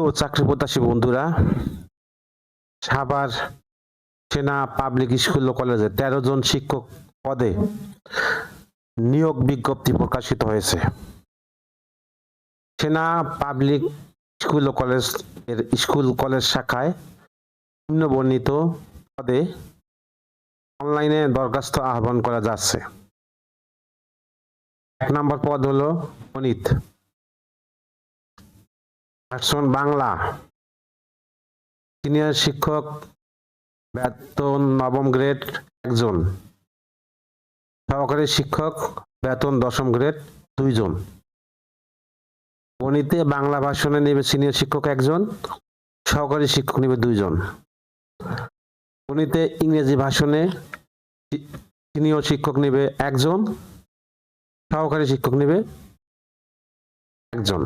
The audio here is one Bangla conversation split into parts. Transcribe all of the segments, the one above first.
ও চাকরি প্রত্যাশী বন্ধুরা, সাভার সেনা পাবলিক স্কুল ও কলেজে 13 জন শিক্ষক পদে নিয়োগ বিজ্ঞপ্তি প্রকাশিত হয়েছে। সেনা পাবলিক স্কুল ও কলেজ এর স্কুল কলেজ শাখায় নিম্নবর্ণিত পদে অনলাইনে দরখাস্ত আহ্বান করা যাচ্ছে। 1 নম্বর পদ হলো গণিত, ভার্সন বাংলা, সিনিয়র শিক্ষক, বেতন নবম গ্রেড 1 জন, সহকারী শিক্ষক, বেতন 10ম গ্রেড 2 জন। গণিতে বাংলা ভাষণে নেবে সিনিয়র শিক্ষক 1 জন, সহকারী শিক্ষক নেবে 2 জন। গণিতে ইংরেজি ভাষণে সিনিয়র শিক্ষক নেবে 1 জন, সহকারী শিক্ষক নেবে 1 জন।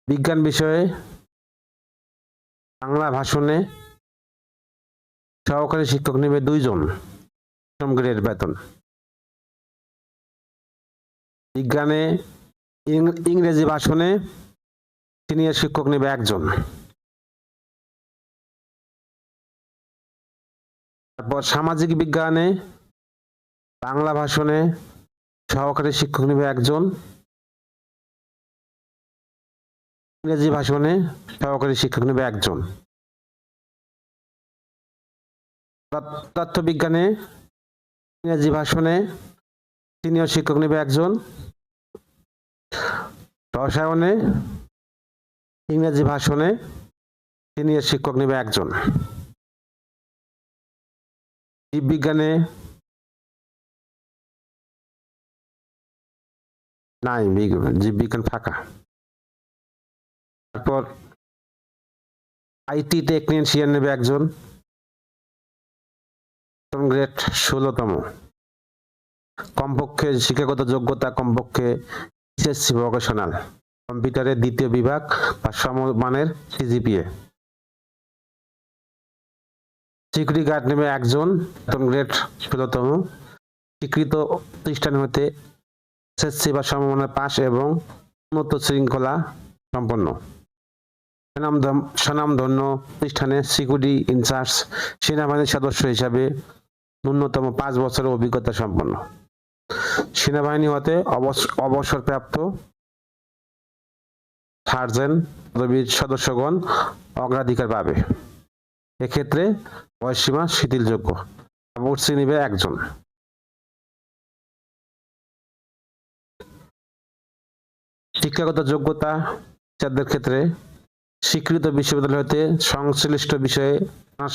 বিজ্ঞান বিষয়ে বাংলা ভাষণে সহকারী শিক্ষক নেবে 2 জন, 1ম গ্রেড বেতন। বিজ্ঞানে ইংরেজি ভাষণে সিনিয়র শিক্ষক নেবে 1 জন। তারপর সামাজিক বিজ্ঞানে বাংলা ভাষণে সহকারী শিক্ষক নেবে 1 জন, ইংরেজি ভাষণে সহকারী শিক্ষক নেবে 1 জন। তথ্যবিজ্ঞানে ইংরেজি ভাষণে সিনিয়র শিক্ষক নেবে 1 জন, রসায়নে ইংরেজি ভাষণে সিনিয়র শিক্ষক নেবে 1 জন। জীববিজ্ঞানে নাই, জীববিজ্ঞান ফাঁকা। তারপর আইটি টেকনিশিয়ান নেবে 1 জন, গ্রেড 16তম। কমপক্ষে শিক্ষাগত যোগ্যতা কমপক্ষে এসএসসি ভোকেশনাল, কম্পিউটারের 2য় বিভাগ বা সমমানের সিজিপিএ। সিকিউরিটি গার্ড নেবে 1 জন, গ্রেড 16তম। স্বীকৃত প্রতিষ্ঠান হতে এসএসসি বা সমমানের পাস এবং উন্নত শৃঙ্খলা সম্পন্ন। স্বনামধন্য প্রতিষ্ঠানে সিকিউরিটি ইনচার্জ সেনাবাহিনীর সদস্য হিসাবে ন্যূনতম 5 বছরের অভিজ্ঞতা সম্পন্ন। সেনাবাহিনী হতে অবসরপ্রাপ্ত সার্জেন্ট পদবীর সদস্যগণ অগ্রাধিকার পাবে। এক্ষেত্রে বয়সসীমা শিথিলযোগ্য। অবশ্যই নিবে 1 জন। শিক্ষাগত যোগ্যতা টিচারদের ক্ষেত্রে স্বীকৃত বিশ্ববিদ্যালয় হতে সংশ্লিষ্ট বিষয়ে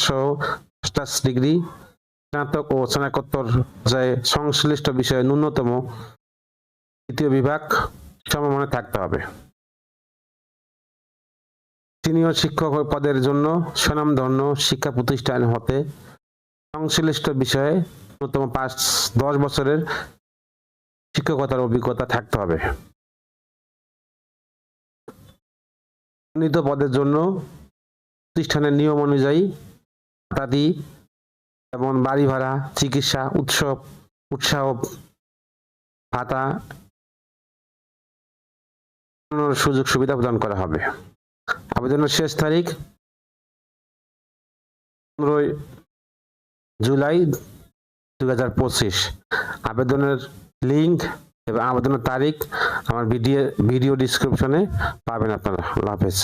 সহ মাস্টার্স ডিগ্রি, স্নাতক ও স্নাতকোত্তর পর্যায়ে সংশ্লিষ্ট বিষয়ে ন্যূনতম 2য় বিভাগ সমমানের থাকতে হবে। সিনিয়র শিক্ষক পদের জন্য স্বনামধন্য শিক্ষা প্রতিষ্ঠান হতে সংশ্লিষ্ট বিষয়ে ন্যূনতম 10 বছরের শিক্ষকতার অভিজ্ঞতা থাকতে হবে। মনোনীত পদের জন্য প্রতিষ্ঠানের নিয়ম অনুযায়ী ভাতাদি যেমন বাড়ি ভাড়া, চিকিৎসা, উৎসাহ ভাতা সুযোগ সুবিধা প্রদান করা হবে। আবেদনের শেষ তারিখ 15 জুলাই 2025। আবেদনের লিংক এবং আবেদনের তারিখ আমার ভিডিও ডিসক্রিপশনে পাবেন আপনারা। আল্লাহ হাফেজ।